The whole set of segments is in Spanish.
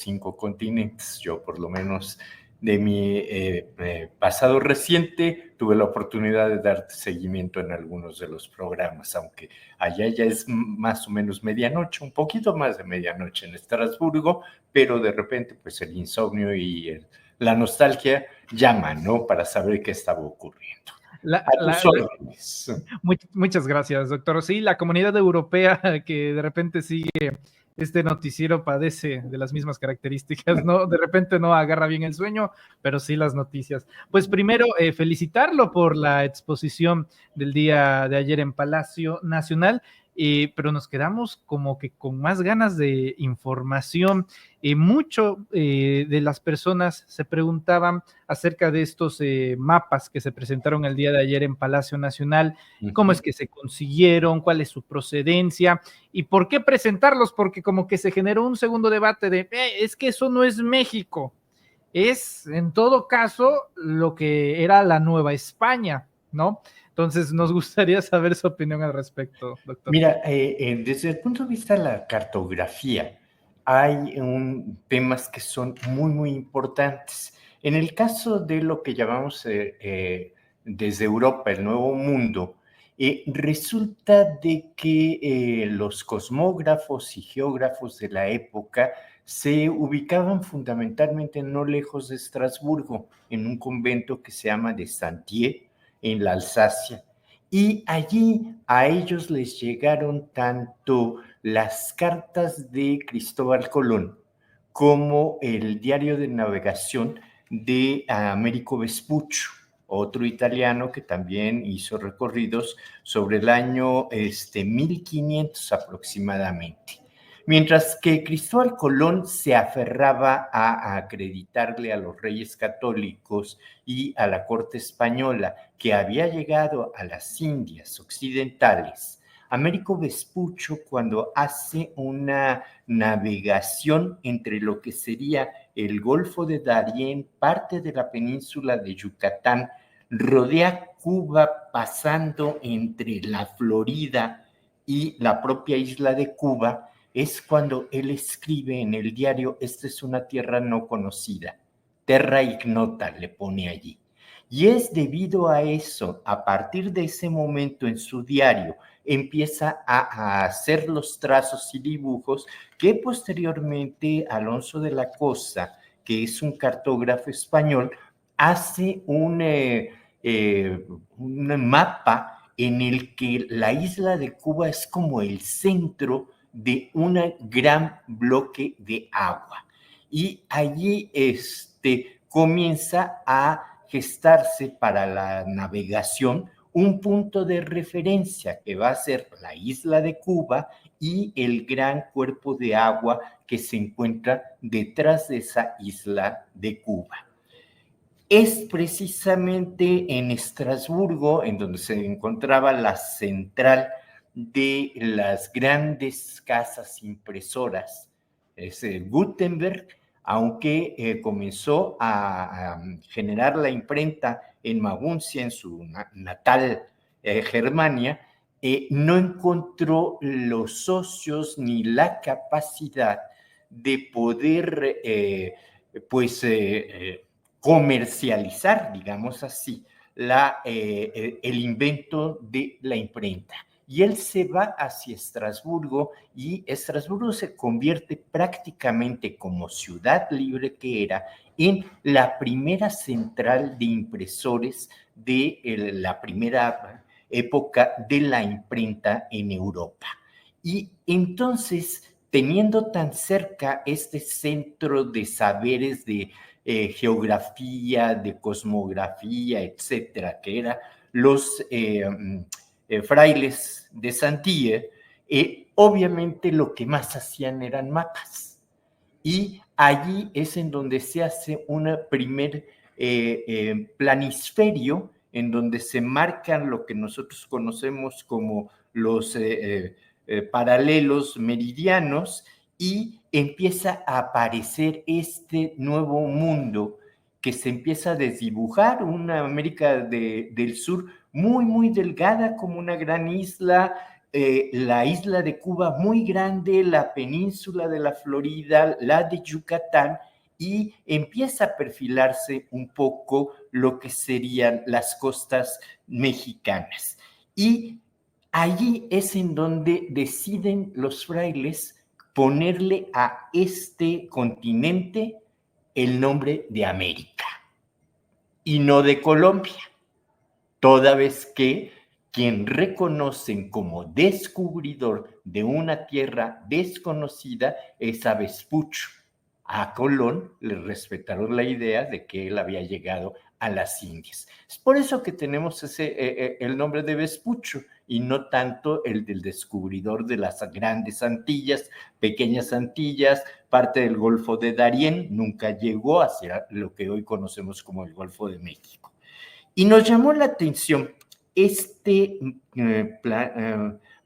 5 continentes. Yo, por lo menos de mi pasado reciente, tuve la oportunidad de dar seguimiento en algunos de los programas, aunque allá ya es más o menos medianoche, un poquito más de medianoche en Estrasburgo, pero de repente pues el insomnio y la nostalgia llaman, ¿no? Para saber qué estaba ocurriendo. A tus órdenes. Muchas gracias, doctor. Sí, la comunidad europea que de repente sigue este noticiero padece de las mismas características, ¿no? De repente no agarra bien el sueño, pero sí las noticias. Pues primero, felicitarlo por la exposición del día de ayer en Palacio Nacional, pero nos quedamos como que con más ganas de información. Mucho de las personas se preguntaban acerca de estos mapas que se presentaron el día de ayer en Palacio Nacional, cómo es que se consiguieron, cuál es su procedencia y por qué presentarlos, porque como que se generó un segundo debate de, es que eso no es México, es en todo caso lo que era la Nueva España, ¿no? Entonces nos gustaría saber su opinión al respecto, doctor. Mira, desde el punto de vista de la cartografía, hay temas que son muy, muy importantes. En el caso de lo que llamamos desde Europa, el Nuevo Mundo, resulta de que los cosmógrafos y geógrafos de la época se ubicaban fundamentalmente no lejos de Estrasburgo, en un convento que se llama de Saint-Dié, en la Alsacia. Y allí a ellos les llegaron tanto las cartas de Cristóbal Colón como el diario de navegación de Américo Vespuccio, otro italiano que también hizo recorridos sobre el año 1500 aproximadamente. Mientras que Cristóbal Colón se aferraba a acreditarle a los reyes católicos y a la corte española que había llegado a las Indias occidentales, Américo Vespuccio, cuando hace una navegación entre lo que sería el Golfo de Darién, parte de la península de Yucatán, rodea Cuba pasando entre la Florida y la propia isla de Cuba, es cuando él escribe en el diario, esta es una tierra no conocida, terra ignota, le pone allí. Y es debido a eso, a partir de ese momento en su diario, empieza a hacer los trazos y dibujos que posteriormente Alonso de la Cosa, que es un cartógrafo español, hace un mapa en el que la isla de Cuba es como el centro de un gran bloque de agua. Y allí comienza a gestarse para la navegación un punto de referencia que va a ser la isla de Cuba y el gran cuerpo de agua que se encuentra detrás de esa isla de Cuba. Es precisamente en Estrasburgo en donde se encontraba la central de las grandes casas impresoras, es Gutenberg, aunque comenzó a generar la imprenta en Maguncia, en su natal Germania, no encontró los socios ni la capacidad de poder, comercializar, digamos así, el invento de la imprenta. Y él se va hacia Estrasburgo y Estrasburgo se convierte prácticamente como ciudad libre que era en la primera central de impresores de la primera época de la imprenta en Europa. Y entonces, teniendo tan cerca este centro de saberes de geografía, de cosmografía, etcétera, que eran los frailes de Saint-Dié, obviamente lo que más hacían eran mapas. Y allí es en donde se hace un primer planisferio, en donde se marcan lo que nosotros conocemos como los paralelos meridianos, y empieza a aparecer este nuevo mundo que se empieza a desdibujar, una América del Sur muy, muy delgada, como una gran isla, la isla de Cuba muy grande, la península de la Florida, la de Yucatán, y empieza a perfilarse un poco lo que serían las costas mexicanas. Y allí es en donde deciden los frailes ponerle a este continente el nombre de América y no de Colombia, toda vez que quien reconocen como descubridor de una tierra desconocida es a Vespuccio. A Colón le respetaron la idea de que él había llegado a las Indias. Es por eso que tenemos el nombre de Vespuccio y no tanto el del descubridor de las grandes Antillas, pequeñas Antillas, parte del Golfo de Darién, nunca llegó hacia lo que hoy conocemos como el Golfo de México. Y nos llamó la atención este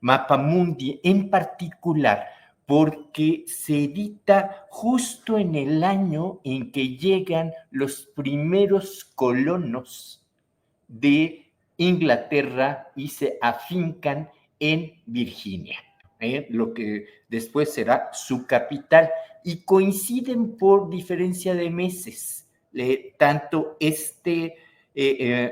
Mapamundi en particular, porque se edita justo en el año en que llegan los primeros colonos de Inglaterra y se afincan en Virginia, lo que después será su capital, y coinciden por diferencia de meses, tanto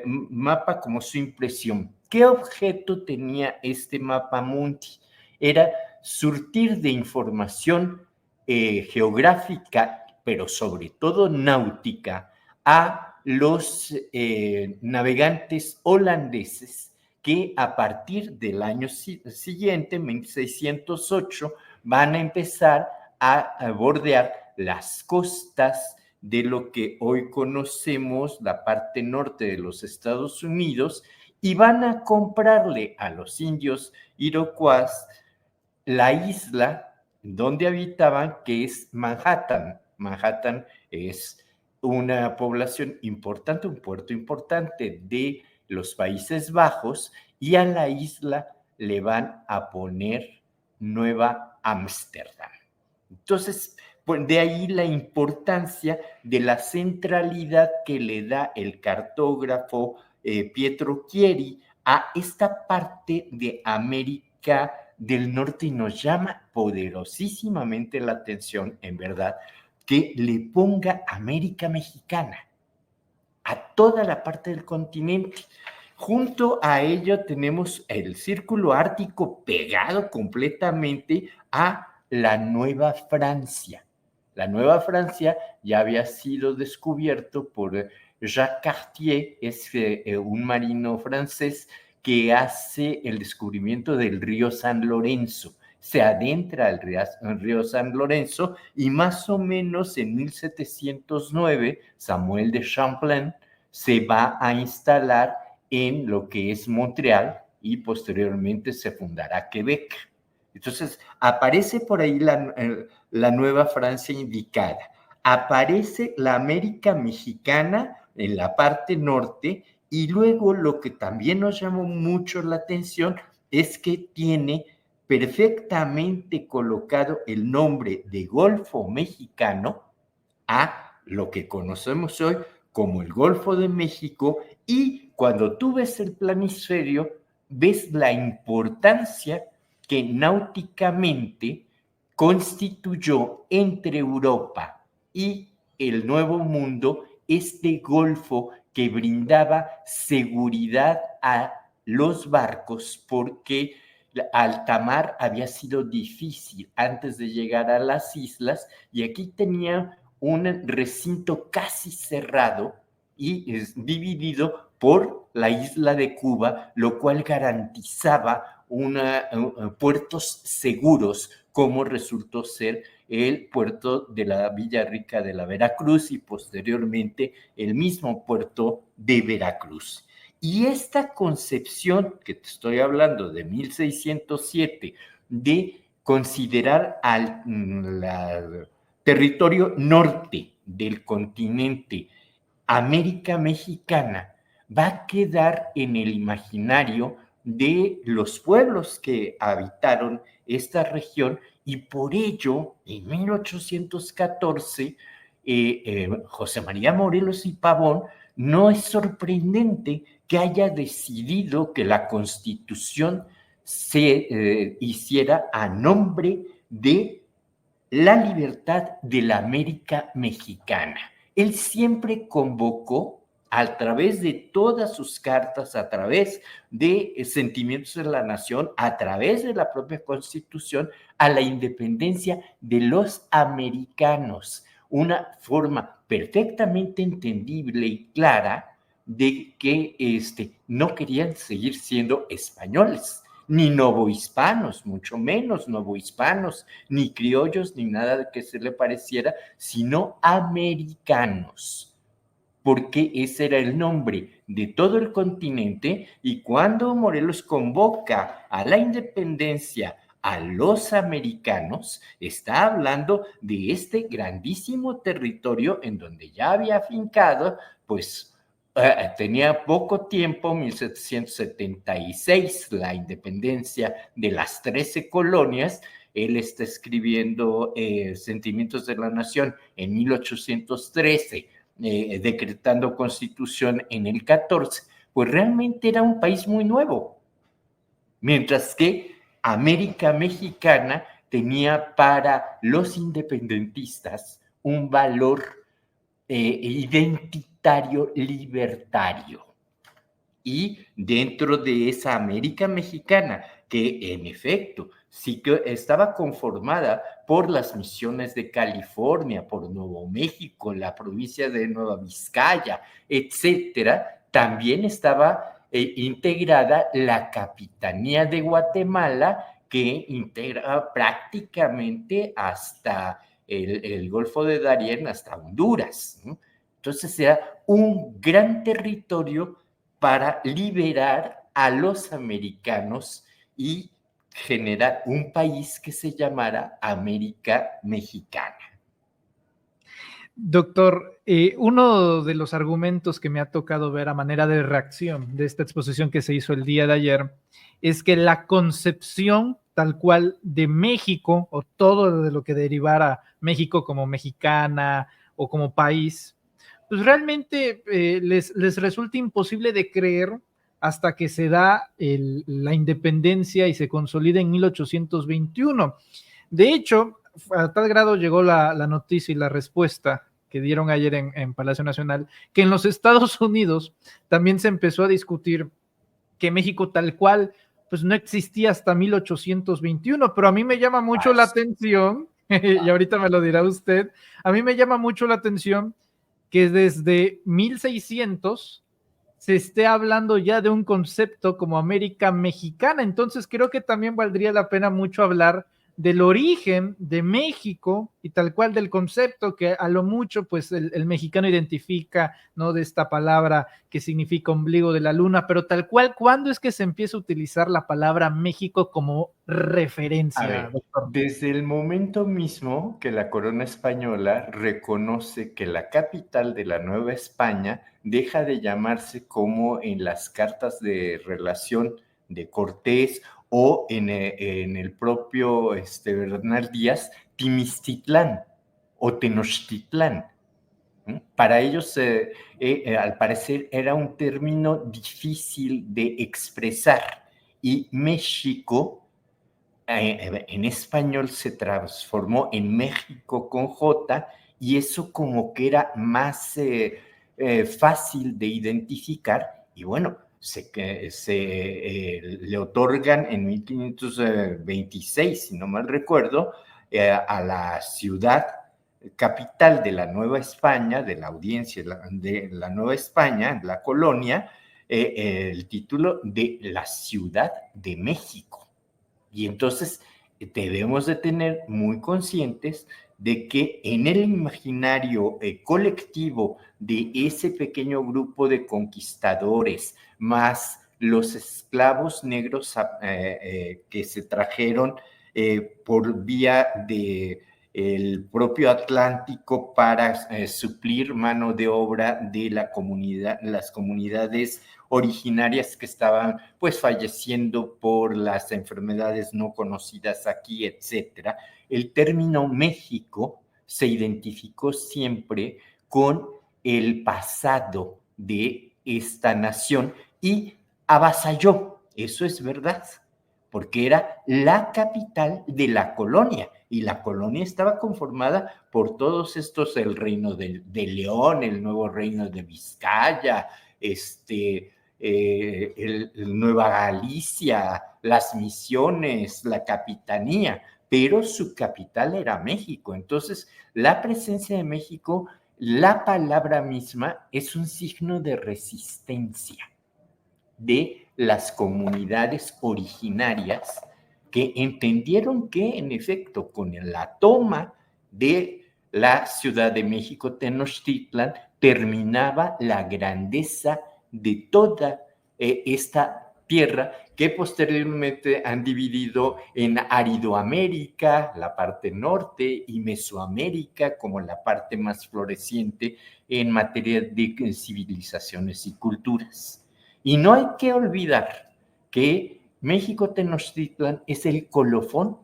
mapa como su impresión. ¿Qué objeto tenía este mapa mundi? Era surtir de información geográfica, pero sobre todo náutica, a los navegantes holandeses que a partir del año siguiente, 1608, van a empezar a bordear las costas de lo que hoy conocemos, la parte norte de los Estados Unidos, y van a comprarle a los indios iroquois la isla donde habitaban, que es Manhattan. Manhattan es una población importante, un puerto importante de los Países Bajos, y a la isla le van a poner Nueva Ámsterdam. Entonces, pues de ahí la importancia de la centralidad que le da el cartógrafo Pietro Chieri a esta parte de América del Norte, y nos llama poderosísimamente la atención, en verdad, que le ponga América Mexicana a toda la parte del continente. Junto a ello tenemos el círculo ártico pegado completamente a la Nueva Francia. La Nueva Francia ya había sido descubierto por Jacques Cartier, es un marino francés que hace el descubrimiento del río San Lorenzo. Se adentra al río San Lorenzo y más o menos en 1709 Samuel de Champlain se va a instalar en lo que es Montreal y posteriormente se fundará Quebec. Entonces, aparece por ahí la Nueva Francia indicada, aparece la América Mexicana en la parte norte, y luego lo que también nos llamó mucho la atención es que tiene perfectamente colocado el nombre de Golfo Mexicano a lo que conocemos hoy como el Golfo de México, y cuando tú ves el planisferio, ves la importancia que náuticamente constituyó entre Europa y el Nuevo Mundo este golfo que brindaba seguridad a los barcos, porque alta mar había sido difícil antes de llegar a las islas, y aquí tenía un recinto casi cerrado y es dividido por la isla de Cuba, lo cual garantizaba puertos seguros, como resultó ser el puerto de la Villa Rica de la Veracruz y posteriormente el mismo puerto de Veracruz. Y esta concepción que te estoy hablando de 1607 de considerar al territorio norte del continente América Mexicana va a quedar en el imaginario de los pueblos que habitaron esta región, y por ello, en 1814, José María Morelos y Pavón, no es sorprendente que haya decidido que la Constitución se hiciera a nombre de la libertad de la América mexicana. Él siempre convocó a través de todas sus cartas, a través de sentimientos de la nación, a través de la propia Constitución, a la independencia de los americanos. Una forma perfectamente entendible y clara de que no querían seguir siendo españoles, ni novohispanos, mucho menos novohispanos, ni criollos, ni nada que se le pareciera, sino americanos, porque ese era el nombre de todo el continente, y cuando Morelos convoca a la independencia a los americanos, está hablando de este grandísimo territorio en donde ya había afincado, pues tenía poco tiempo, 1776, la independencia de las 13 colonias. Él está escribiendo Sentimientos de la Nación en 1813, decretando constitución en el 14, pues realmente era un país muy nuevo, mientras que América Mexicana tenía para los independentistas un valor identitario libertario. Y dentro de esa América Mexicana, que en efecto sí que estaba conformada por las misiones de California, por Nuevo México, la provincia de Nueva Vizcaya, etcétera, también estaba integrada la Capitanía de Guatemala, que integraba prácticamente hasta el Golfo de Darién, hasta Honduras, ¿no? Entonces era un gran territorio para liberar a los americanos y generar un país que se llamara América Mexicana. Doctor, uno de los argumentos que me ha tocado ver a manera de reacción de esta exposición que se hizo el día de ayer es que la concepción tal cual de México, o todo de lo que derivara México como mexicana o como país, pues realmente les resulta imposible de creer hasta que se da la independencia y se consolida en 1821. De hecho, a tal grado llegó la noticia y la respuesta que dieron ayer en Palacio Nacional, que en los Estados Unidos también se empezó a discutir que México tal cual pues no existía hasta 1821, pero a mí me llama mucho la atención, y ahorita me lo dirá usted, a mí me llama mucho la atención que desde 1600 se esté hablando ya de un concepto como América Mexicana. Entonces creo que también valdría la pena mucho hablar del origen de México y tal cual del concepto que a lo mucho pues el mexicano identifica, ¿no? De esta palabra que significa ombligo de la luna, pero tal cual, ¿cuándo es que se empieza a utilizar la palabra México como referencia, doctor? Desde el momento mismo que la corona española reconoce que la capital de la Nueva España deja de llamarse como en las cartas de relación de Cortés o en el propio Bernal Díaz, Timistitlán o Tenochtitlán. Para ellos, al parecer, era un término difícil de expresar, y México en español se transformó en México con J, y eso como que era más fácil de identificar, y bueno, le otorgan en 1526, si no mal recuerdo, a la ciudad capital de la Nueva España, de la audiencia de la Nueva España, la colonia, el título de la Ciudad de México. Y entonces debemos de tener muy conscientes de que en el imaginario colectivo de ese pequeño grupo de conquistadores, más los esclavos negros que se trajeron por vía de el propio Atlántico para suplir mano de obra de la comunidad, las comunidades originarias que estaban pues falleciendo por las enfermedades no conocidas aquí, etcétera. El término México se identificó siempre con el pasado de esta nación y avasalló, eso es verdad, porque era la capital de la colonia, y la colonia estaba conformada por todos estos, el reino de León, el nuevo reino de Vizcaya, Nueva Galicia, las Misiones, la Capitanía, pero su capital era México. Entonces, la presencia de México, la palabra misma es un signo de resistencia de las comunidades originarias que entendieron que, en efecto, con la toma de la Ciudad de México, Tenochtitlan, terminaba la grandeza de toda esta tierra que posteriormente han dividido en Aridoamérica, la parte norte, y Mesoamérica como la parte más floreciente en materia de civilizaciones y culturas. Y no hay que olvidar que México Tenochtitlan es el colofón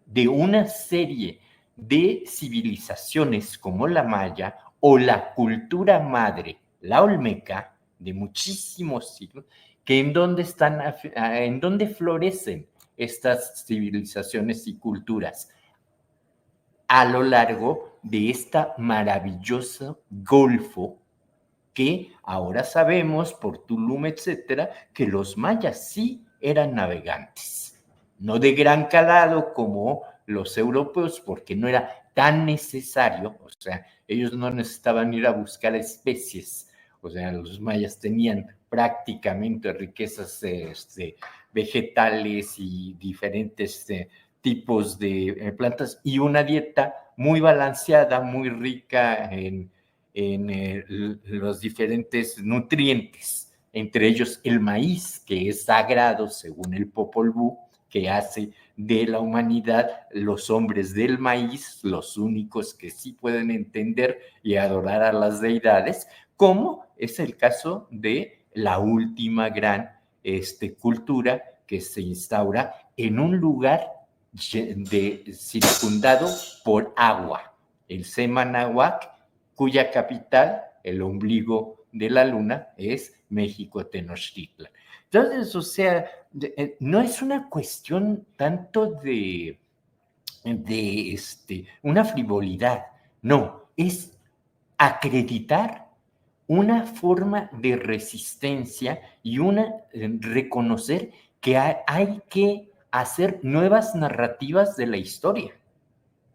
de una serie de civilizaciones como la maya o la cultura madre, la olmeca, de muchísimos siglos, que en donde florecen estas civilizaciones y culturas a lo largo de esta maravilloso golfo que ahora sabemos por Tulum, etcétera, que los mayas sí eran navegantes, no de gran calado como los europeos, porque no era tan necesario, o sea, ellos no necesitaban ir a buscar especies, o sea, los mayas tenían prácticamente riquezas vegetales y diferentes tipos de plantas y una dieta muy balanceada, muy rica en los diferentes nutrientes, entre ellos el maíz, que es sagrado según el Popol Vuh, que hace de la humanidad los hombres del maíz, los únicos que sí pueden entender y adorar a las deidades, como es el caso de la última gran cultura que se instaura en un lugar circundado por agua, el Semanahuac, cuya capital, el ombligo de la luna, es México Tenochtitlan. Entonces, o sea, no es una cuestión tanto de una frivolidad, no, es acreditar una forma de resistencia y reconocer que hay que hacer nuevas narrativas de la historia,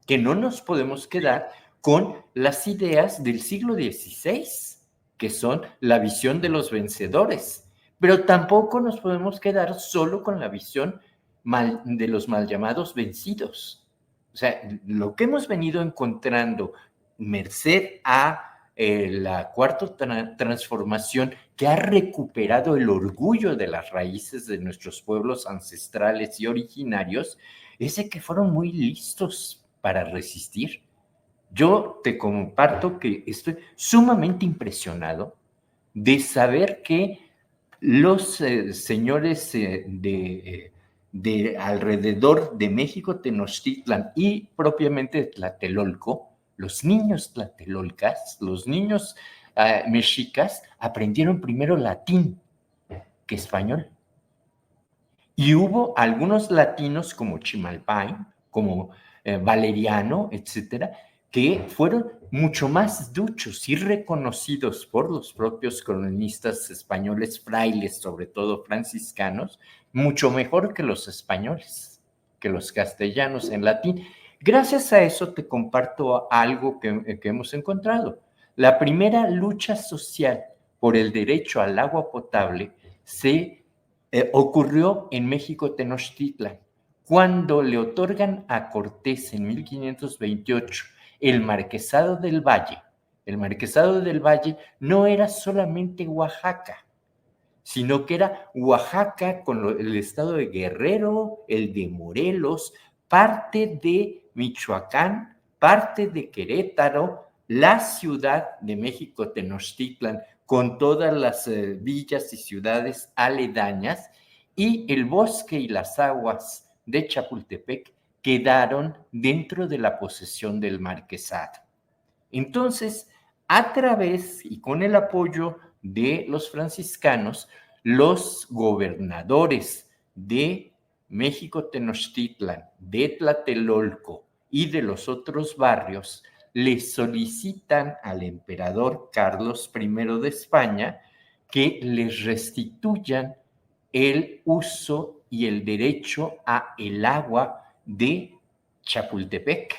que no nos podemos quedar con las ideas del siglo XVI, que son la visión de los vencedores, pero tampoco nos podemos quedar solo con la visión de los mal llamados vencidos. O sea, lo que hemos venido encontrando, merced a la cuarta transformación, que ha recuperado el orgullo de las raíces de nuestros pueblos ancestrales y originarios, es de que fueron muy listos para resistir. Yo te comparto que estoy sumamente impresionado de saber que los señores de alrededor de México Tenochtitlan y propiamente de Tlatelolco, los niños tlatelolcas, los niños mexicas, aprendieron primero latín que español. Y hubo algunos latinos como Chimalpain, como Valeriano, etcétera, que fueron mucho más duchos y reconocidos por los propios colonistas españoles, frailes, sobre todo franciscanos, mucho mejor que los españoles, que los castellanos en latín. Gracias a eso te comparto algo que hemos encontrado. La primera lucha social por el derecho al agua potable ocurrió en México Tenochtitlan, cuando le otorgan a Cortés en 1528 el Marquesado del Valle. El Marquesado del Valle no era solamente Oaxaca, sino que era Oaxaca con el estado de Guerrero, el de Morelos, parte de Michoacán, parte de Querétaro, la Ciudad de México Tenochtitlan, con todas las villas y ciudades aledañas, y el bosque y las aguas de Chapultepec quedaron dentro de la posesión del marquesado. Entonces, a través y con el apoyo de los franciscanos, los gobernadores de México Tenochtitlan, de Tlatelolco y de los otros barrios, le solicitan al emperador Carlos I de España que les restituyan el uso y el derecho a el agua de Chapultepec.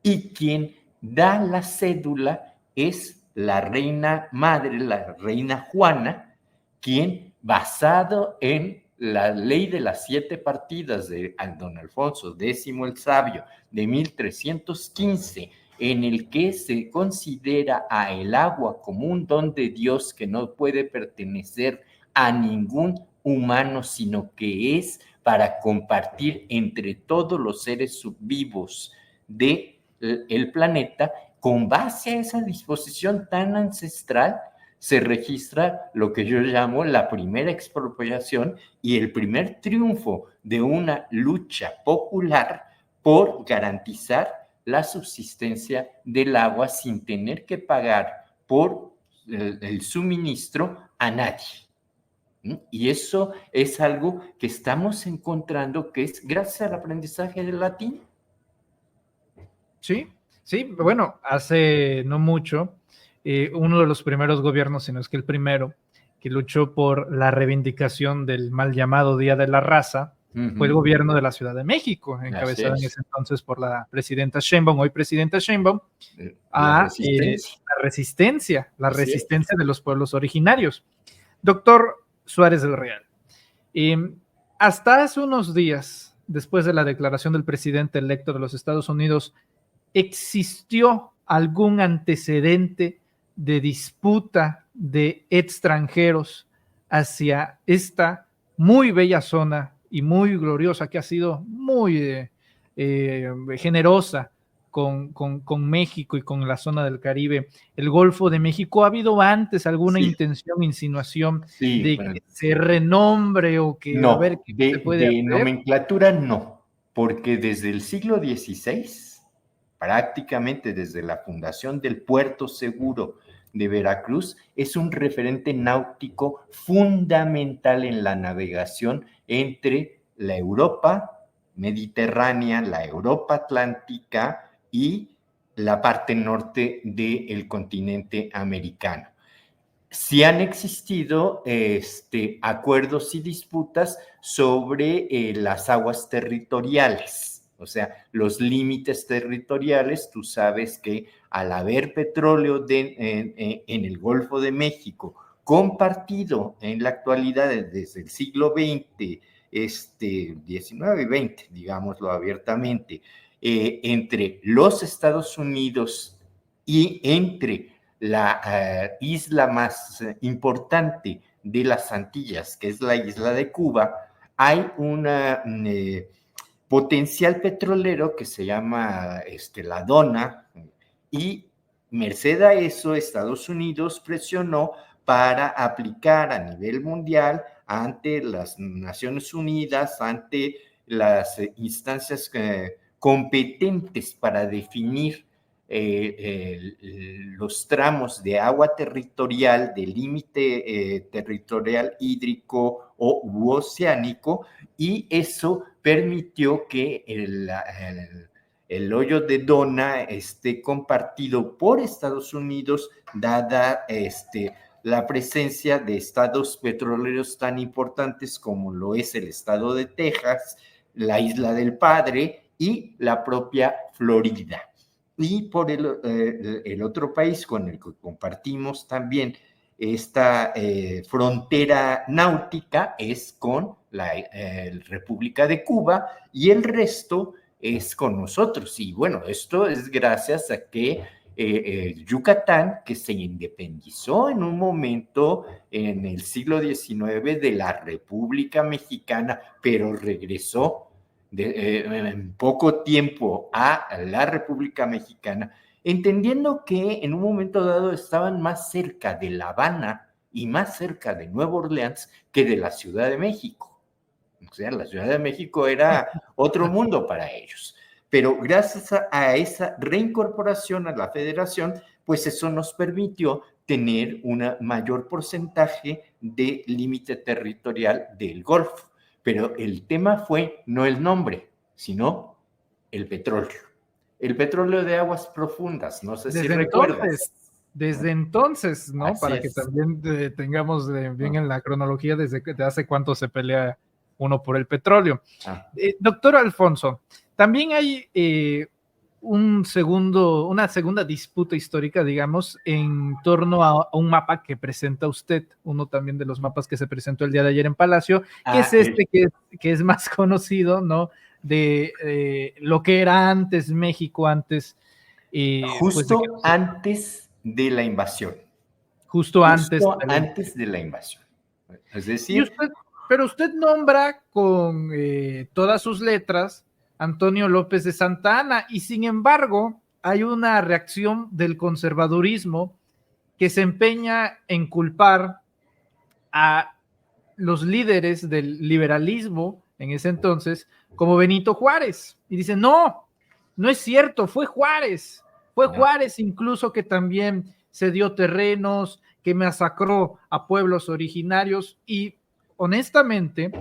Y quien da la cédula es la reina madre, la reina Juana, quien, basado en la ley de las 7 partidas de don Alfonso X el Sabio de 1315, en el que se considera a el agua como un don de Dios que no puede pertenecer a ningún humano, sino que es para compartir entre todos los seres vivos del planeta. Con base a esa disposición tan ancestral, se registra lo que yo llamo la primera expropiación y el primer triunfo de una lucha popular por garantizar la subsistencia del agua sin tener que pagar por el suministro a nadie. Y eso es algo que estamos encontrando que es gracias al aprendizaje del latín. Sí, sí, bueno, hace no mucho, uno de los primeros gobiernos, si no es que el primero, que luchó por la reivindicación del mal llamado Día de la Raza, fue el gobierno de la Ciudad de México, encabezado en ese entonces por la presidenta Sheinbaum, hoy presidenta Sheinbaum, a la resistencia de los pueblos originarios. Doctor Suárez del Real, hasta hace unos días, después de la declaración del presidente electo de los Estados Unidos, ¿existió algún antecedente de disputa de extranjeros hacia esta muy bella zona y muy gloriosa, que ha sido muy generosa con México y con la zona del Caribe, el Golfo de México? ¿Ha habido antes alguna intención, insinuación de que se renombre o que no, a ver qué se puede hacer? Nomenclatura no, porque desde el siglo XVI, prácticamente desde la fundación del Puerto Seguro de Veracruz, es un referente náutico fundamental en la navegación entre la Europa mediterránea, la Europa atlántica y la parte norte del continente americano. Sí han existido acuerdos y disputas sobre las aguas territoriales, o sea, los límites territoriales. Tú sabes que al haber petróleo en el Golfo de México compartido en la actualidad desde el siglo XX, XIX y XX, digámoslo abiertamente, entre los Estados Unidos y entre la isla más importante de las Antillas, que es la isla de Cuba, hay una potencial petrolero que se llama la Dona, y merced a eso Estados Unidos presionó para aplicar a nivel mundial ante las Naciones Unidas, ante las instancias competentes para definir los tramos de agua territorial, de límite territorial hídrico u oceánico, y eso permitió que el hoyo de Dona esté compartido por Estados Unidos, dada la presencia de estados petroleros tan importantes como lo es el estado de Texas, la Isla del Padre y la propia Florida. Y por el otro país con el que compartimos también esta frontera náutica es con la República de Cuba, y el resto es con nosotros. Y bueno, esto es gracias a que Yucatán, que se independizó en un momento en el siglo XIX de la República Mexicana, pero regresó en poco tiempo a la República Mexicana, entendiendo que en un momento dado estaban más cerca de La Habana y más cerca de Nueva Orleans que de la Ciudad de México. O sea, la Ciudad de México era otro mundo para ellos. Pero gracias a esa reincorporación a la federación, pues eso nos permitió tener un mayor porcentaje de límite territorial del Golfo. pero el tema fue no el nombre, sino el petróleo. El petróleo de aguas profundas, no sé si recuerdas. Desde entonces, ¿no? Así Para que es. también tengamos bien en la cronología desde hace cuánto se pelea uno por el petróleo. Doctor Alfonso, también hay una segunda disputa histórica, digamos, en torno a un mapa que presenta usted, uno también de los mapas que se presentó el día de ayer en Palacio, que es que es más conocido, ¿no? De lo que era antes México, antes... justo pues, antes de la invasión. Justo antes de la invasión. Es decir... pero usted nombra con todas sus letras Antonio López de Santa Anna, y sin embargo hay una reacción del conservadurismo que se empeña en culpar a los líderes del liberalismo en ese entonces como Benito Juárez, y dicen, no es cierto, fue Juárez incluso que también se dio terrenos, que masacró a pueblos originarios, y honestamente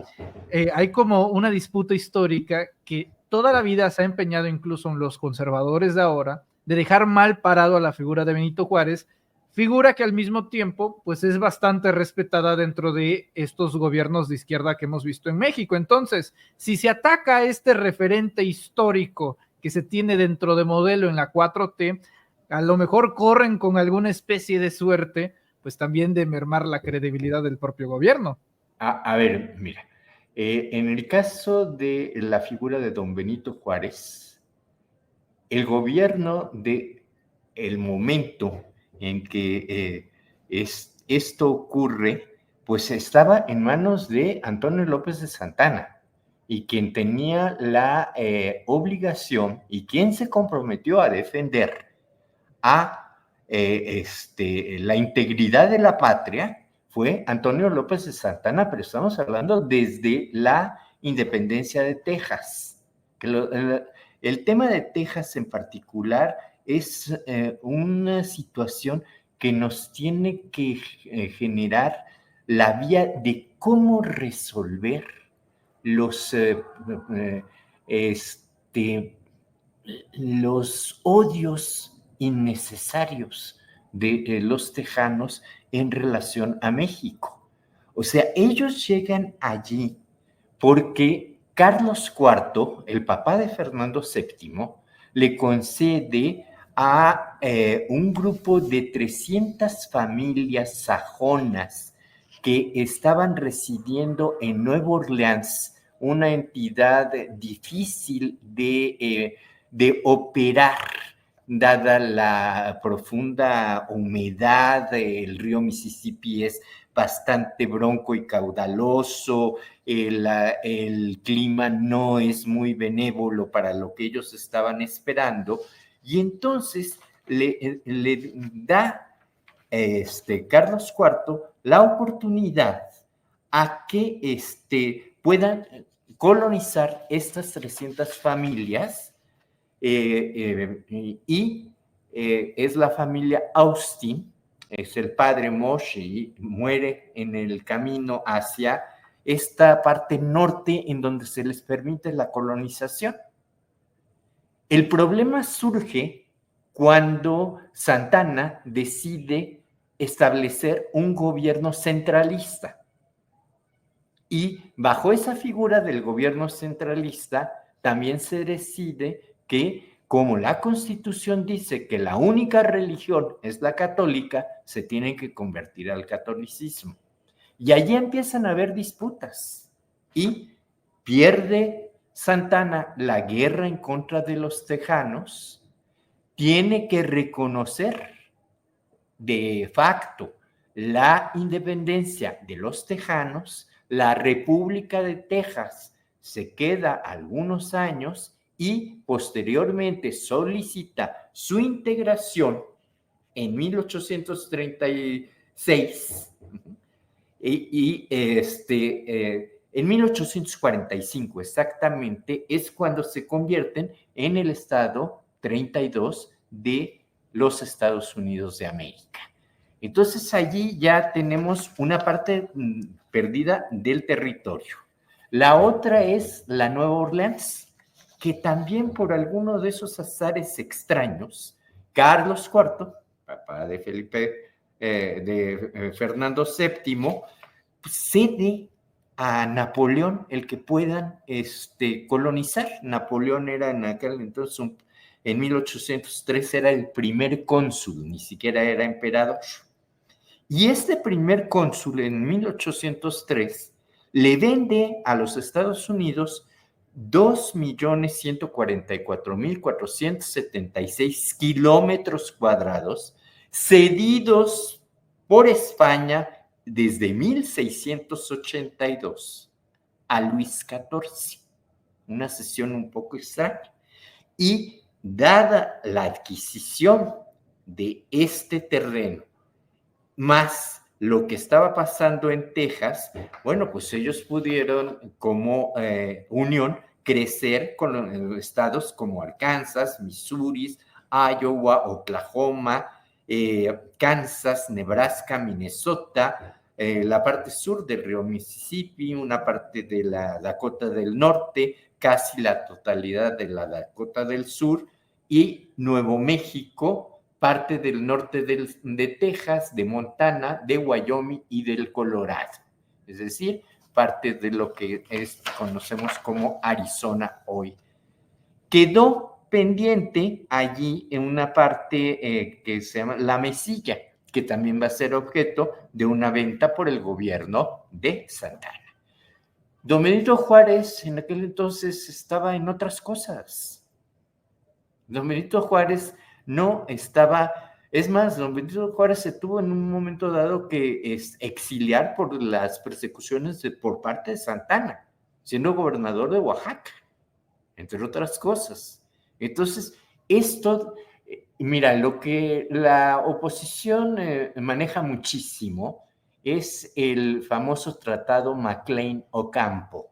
hay como una disputa histórica que toda la vida se ha empeñado, incluso en los conservadores de ahora, de dejar mal parado a la figura de Benito Juárez, figura que al mismo tiempo pues es bastante respetada dentro de estos gobiernos de izquierda que hemos visto en México. Entonces, si se ataca a este referente histórico que se tiene dentro de modelo en la 4T, a lo mejor corren con alguna especie de suerte, pues también de mermar la credibilidad del propio gobierno. A ver, mira, en el caso de la figura de don Benito Juárez, el gobierno de el momento en que esto ocurre, pues estaba en manos de Antonio López de Santa Anna, y quien tenía la obligación y quien se comprometió a defender a la integridad de la patria fue Antonio López de Santa Anna, pero estamos hablando desde la independencia de Texas. El tema de Texas en particular es una situación que nos tiene que generar la vía de cómo resolver los odios innecesarios de los tejanos en relación a México. O sea, ellos llegan allí porque Carlos IV, el papá de Fernando VII, le concede a un grupo de 300 familias sajonas que estaban residiendo en Nueva Orleans, una entidad difícil de operar, dada la profunda humedad. El río Mississippi es bastante bronco y caudaloso, el clima no es muy benévolo para lo que ellos estaban esperando, y entonces le da Carlos IV la oportunidad a que puedan colonizar estas 300 familias, y es la familia Austin, es el padre Moshe, y muere en el camino hacia esta parte norte en donde se les permite la colonización. El problema surge cuando Santa Anna decide establecer un gobierno centralista. Y bajo esa figura del gobierno centralista también se decide que, como la Constitución dice que la única religión es la católica, se tienen que convertir al catolicismo. Y allí empiezan a haber disputas y pierde Santa Anna la guerra en contra de los tejanos, tiene que reconocer de facto la independencia de los tejanos. La República de Texas se queda algunos años y posteriormente solicita su integración en 1836 en 1845 exactamente es cuando se convierten en el estado 32 de los Estados Unidos de América. Entonces allí ya tenemos una parte perdida del territorio. La otra es la Nueva Orleans, que también por alguno de esos azares extraños, Carlos IV, papá de Fernando VII, cede a Napoleón el que puedan colonizar. Napoleón era en aquel entonces, en 1803, era el primer cónsul, ni siquiera era emperador. Y este primer cónsul en 1803 le vende a los Estados Unidos 2.144.476 kilómetros cuadrados cedidos por España desde 1682 a Luis XIV. Una cesión un poco extraña. Y dada la adquisición de este terreno, más lo que estaba pasando en Texas, bueno, pues ellos pudieron como unión crecer con estados como Arkansas, Missouri, Iowa, Oklahoma, Kansas, Nebraska, Minnesota, la parte sur del río Mississippi, una parte de la Dakota del Norte, casi la totalidad de la Dakota del Sur, y Nuevo México, parte del norte de Texas, de Montana, de Wyoming y del Colorado. Es decir, parte de lo que conocemos como Arizona hoy. Quedó pendiente allí en una parte que se llama La Mesilla, que también va a ser objeto de una venta por el gobierno de Santa Ana. Don Benito Juárez en aquel entonces estaba en otras cosas. Don Benito Juárez no estaba, es más, don Benito Juárez se tuvo en un momento dado que exiliar por las persecuciones por parte de Santa Ana, siendo gobernador de Oaxaca, entre otras cosas. Entonces, esto, mira, lo que la oposición maneja muchísimo es el famoso tratado McLean-Ocampo,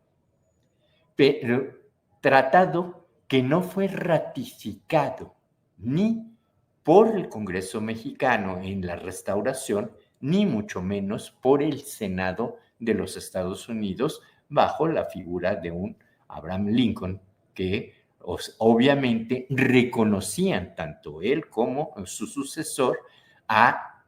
pero tratado que no fue ratificado ni por el Congreso mexicano en la Restauración, ni mucho menos por el Senado de los Estados Unidos, bajo la figura de un Abraham Lincoln, que obviamente reconocían tanto él como su sucesor a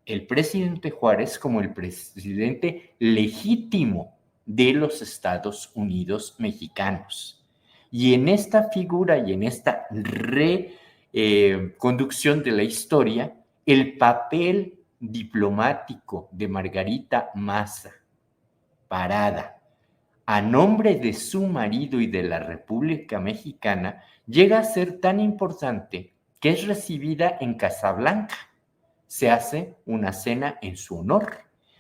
el presidente Juárez como el presidente legítimo de los Estados Unidos mexicanos. Y en esta figura y en esta conducción de la historia, el papel diplomático de Margarita Maza Parada a nombre de su marido y de la República Mexicana llega a ser tan importante que es recibida en Casablanca. Se hace una cena en su honor.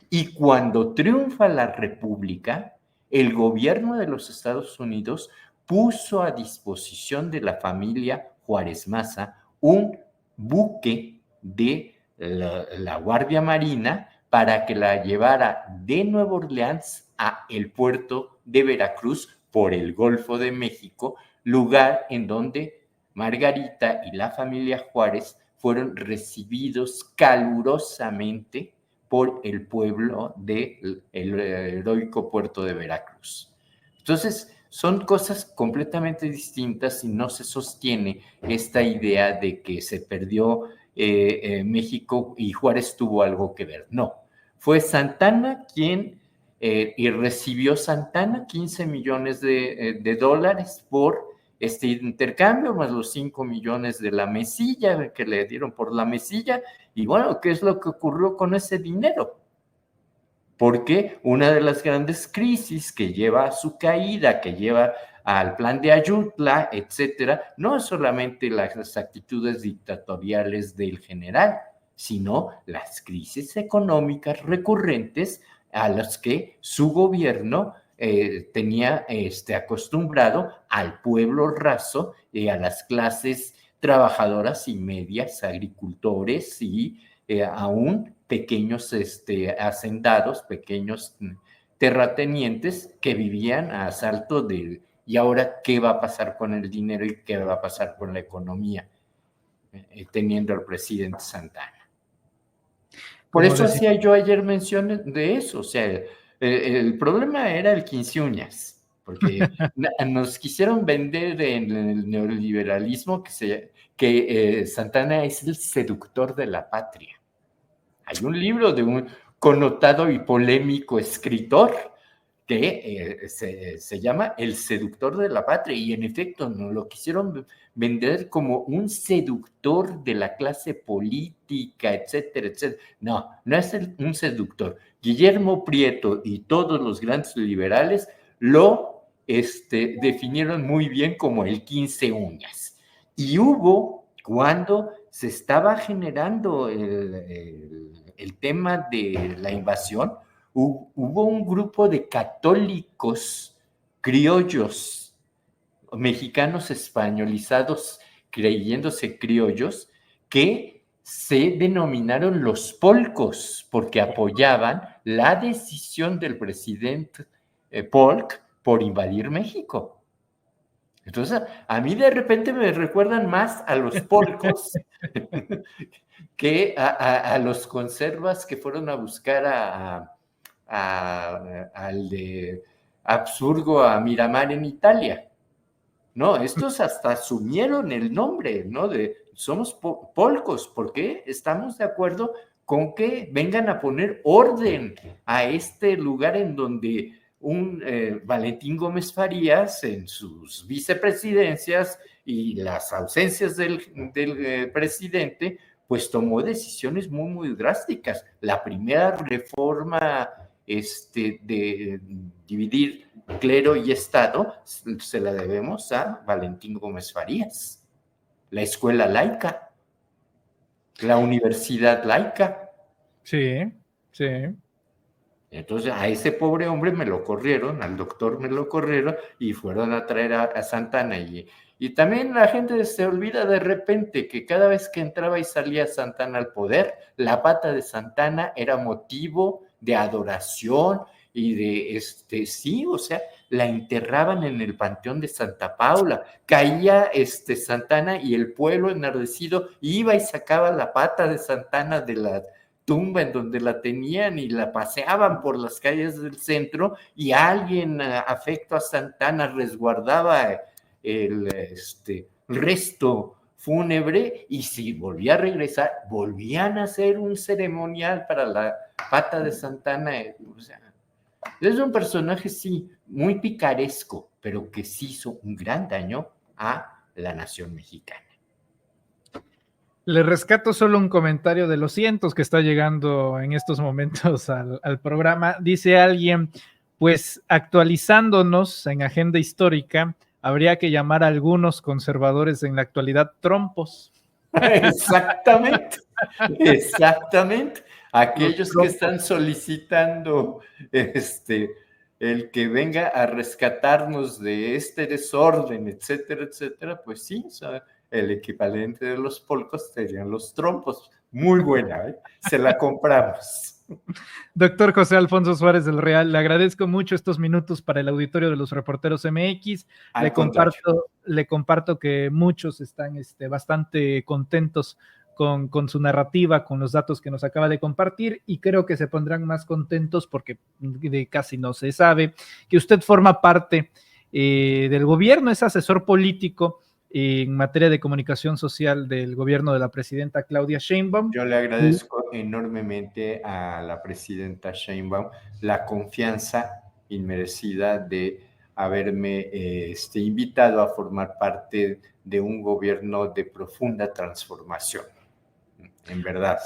Y cuando triunfa la República, el gobierno de los Estados Unidos puso a disposición de la familia Juárez Maza un buque de la Guardia Marina para que la llevara de Nueva Orleans a el puerto de Veracruz por el Golfo de México, lugar en donde Margarita y la familia Juárez fueron recibidos calurosamente por el pueblo del heroico puerto de Veracruz. Entonces, son cosas completamente distintas y no se sostiene esta idea de que se perdió México y Juárez tuvo algo que ver. No, fue Santa Ana quien, y recibió Santa Ana 15 millones de dólares por este intercambio, más los 5 millones de la mesilla que le dieron por la mesilla. Y bueno, ¿qué es lo que ocurrió con ese dinero? Porque una de las grandes crisis que lleva a su caída, que lleva al plan de Ayutla, etcétera, no es solamente las actitudes dictatoriales del general, sino las crisis económicas recurrentes a las que su gobierno tenía acostumbrado al pueblo raso y a las clases trabajadoras y medias, agricultores y aún pequeños hacendados, pequeños terratenientes que vivían a asalto de, ¿y ahora qué va a pasar con el dinero y qué va a pasar con la economía? Teniendo al presidente Santa Ana. Por eso hacía yo ayer mención de eso, o sea, el problema era el 15 uñas. porque nos quisieron vender en el neoliberalismo que Santana es el seductor de la patria. Hay un libro de un connotado y polémico escritor que se llama El seductor de la patria, y en efecto nos lo quisieron vender como un seductor de la clase política, etcétera, etcétera. No, no es un seductor. Guillermo Prieto y todos los grandes liberales lo definieron muy bien como el 15 uñas. Y hubo, cuando se estaba generando el tema de la invasión, hubo un grupo de católicos criollos, mexicanos españolizados, creyéndose criollos, que se denominaron los polcos, porque apoyaban la decisión del presidente Polk por invadir México. Entonces, a mí de repente me recuerdan más a los polcos que a los conservas que fueron a buscar al de Habsburgo a Miramar en Italia. No, estos hasta asumieron el nombre, ¿no? Somos polcos. ¿Por qué? Estamos de acuerdo con que vengan a poner orden a este lugar en donde un Valentín Gómez Farías, en sus vicepresidencias y las ausencias del presidente, pues tomó decisiones muy, muy drásticas. La primera reforma de dividir clero y Estado se la debemos a Valentín Gómez Farías. La escuela laica, la universidad laica. Sí, sí. Entonces a ese pobre hombre me lo corrieron, al doctor me lo corrieron y fueron a traer a Santana. Y también la gente se olvida de repente que cada vez que entraba y salía Santana al poder, la pata de Santana era motivo de adoración y de, sí, o sea, la enterraban en el Panteón de Santa Paula. Caía Santana y el pueblo enardecido iba y sacaba la pata de Santana de la tumba en donde la tenían y la paseaban por las calles del centro, y alguien afecto a Santana resguardaba el resto fúnebre, y si volvía a regresar, volvían a hacer un ceremonial para la pata de Santana. O sea, es un personaje, sí, muy picaresco, pero que sí hizo un gran daño a la nación mexicana. Le rescato solo un comentario de los cientos que está llegando en estos momentos al programa. Dice alguien, pues actualizándonos en agenda histórica, habría que llamar a algunos conservadores en la actualidad trompos. Exactamente, exactamente. Aquellos que están solicitando el que venga a rescatarnos de este desorden, etcétera, etcétera, pues sí, o sea, el equivalente de los polcos serían los trompos. Muy buena, ¿eh? Se la compramos. Doctor José Alfonso Suárez del Real, le agradezco mucho estos minutos para el auditorio de los Reporteros MX. Le comparto que muchos están bastante contentos con su narrativa, con los datos que nos acaba de compartir, y creo que se pondrán más contentos porque de casi no se sabe que usted forma parte del gobierno, es asesor político en materia de comunicación social del gobierno de la presidenta Claudia Sheinbaum. Yo le agradezco enormemente a la presidenta Sheinbaum la confianza inmerecida de haberme invitado a formar parte de un gobierno de profunda transformación, en verdad.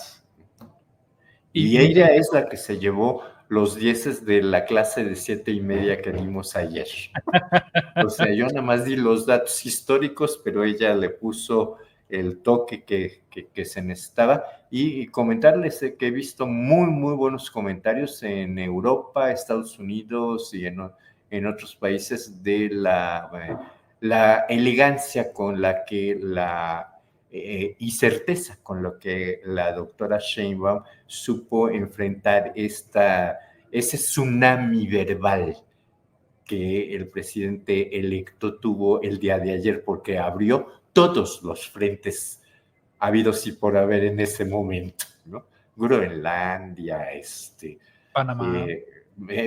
Y ella es la que se llevó los 10 de la clase de 7:30 que dimos ayer. O sea, yo nada más di los datos históricos, pero ella le puso el toque que se necesitaba. Y comentarles que he visto muy, muy buenos comentarios en Europa, Estados Unidos y en otros países de la elegancia con la que y certeza con lo que la doctora Sheinbaum supo enfrentar ese tsunami verbal que el presidente electo tuvo el día de ayer, porque abrió todos los frentes habidos y por haber en ese momento, ¿no? Groenlandia, Panamá.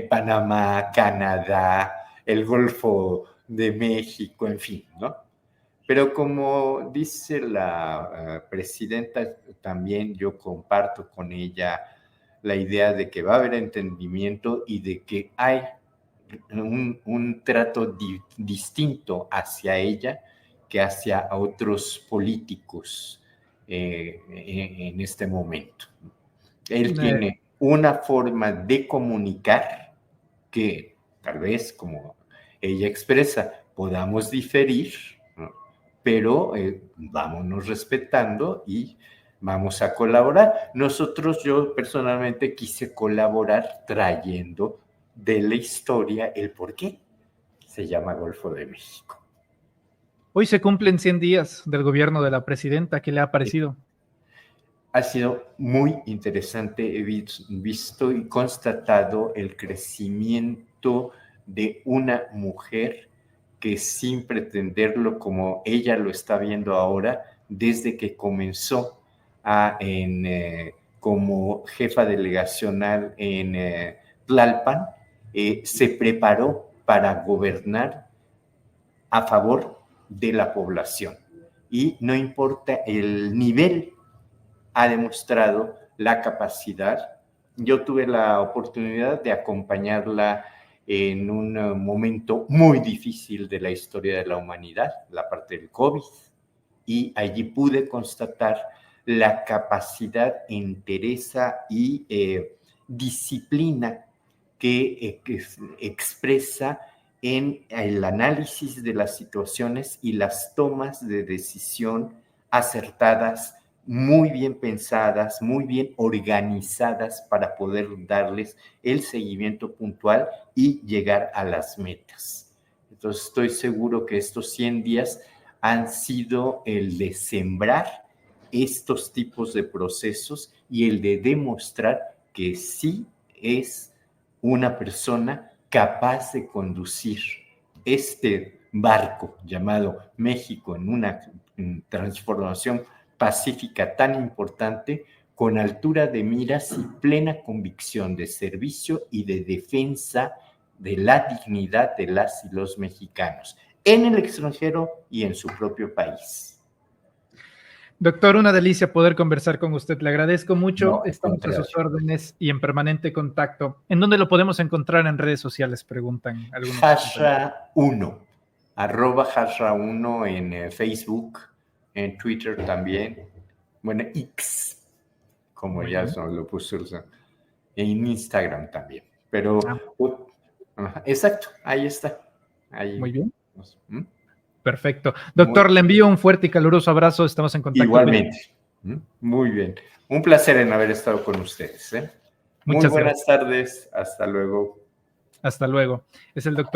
Panamá, Canadá, el Golfo de México, en fin, ¿no? Pero como dice la presidenta, también yo comparto con ella la idea de que va a haber entendimiento y de que hay un trato distinto hacia ella que hacia otros políticos en este momento. Él tiene una forma de comunicar que tal vez, como ella expresa, podamos diferir, ¿no? Pero vámonos respetando y vamos a colaborar. Yo personalmente quise colaborar trayendo de la historia el por qué se llama Golfo de México. Hoy se cumplen 100 días del gobierno de la presidenta. ¿Qué le ha parecido? Ha sido muy interesante. He visto y constatado el crecimiento de una mujer que, sin pretenderlo como ella lo está viendo ahora, desde que comenzó como jefa delegacional en Tlalpan, se preparó para gobernar a favor de la población. Y no importa el nivel, ha demostrado la capacidad. Yo tuve la oportunidad de acompañarla en un momento muy difícil de la historia de la humanidad, la parte del COVID, y allí pude constatar la capacidad, entereza y disciplina que expresa en el análisis de las situaciones y las tomas de decisión acertadas, muy bien pensadas, muy bien organizadas para poder darles el seguimiento puntual y llegar a las metas. Entonces estoy seguro que estos 100 días han sido el de sembrar estos tipos de procesos y el de demostrar que sí es una persona capaz de conducir este barco llamado México en una transformación pacífica tan importante, con altura de miras y plena convicción de servicio y de defensa de la dignidad de las y los mexicanos, en el extranjero y en su propio país. Doctor, una delicia poder conversar con usted. Le agradezco mucho. No, estamos a sus órdenes y en permanente contacto. ¿En dónde lo podemos encontrar en redes sociales? Preguntan algunos. Jarra1, @Jarra1 en Facebook, en Twitter también. Bueno, X, como ya lo puso, en Instagram también. Pero, exacto, ahí está. Ahí. Muy bien. Perfecto. Doctor, le envío un fuerte y caluroso abrazo. Estamos en contacto. Igualmente. Muy bien. Un placer en haber estado con ustedes. Muy buenas tardes. Hasta luego. Hasta luego. Es el doctor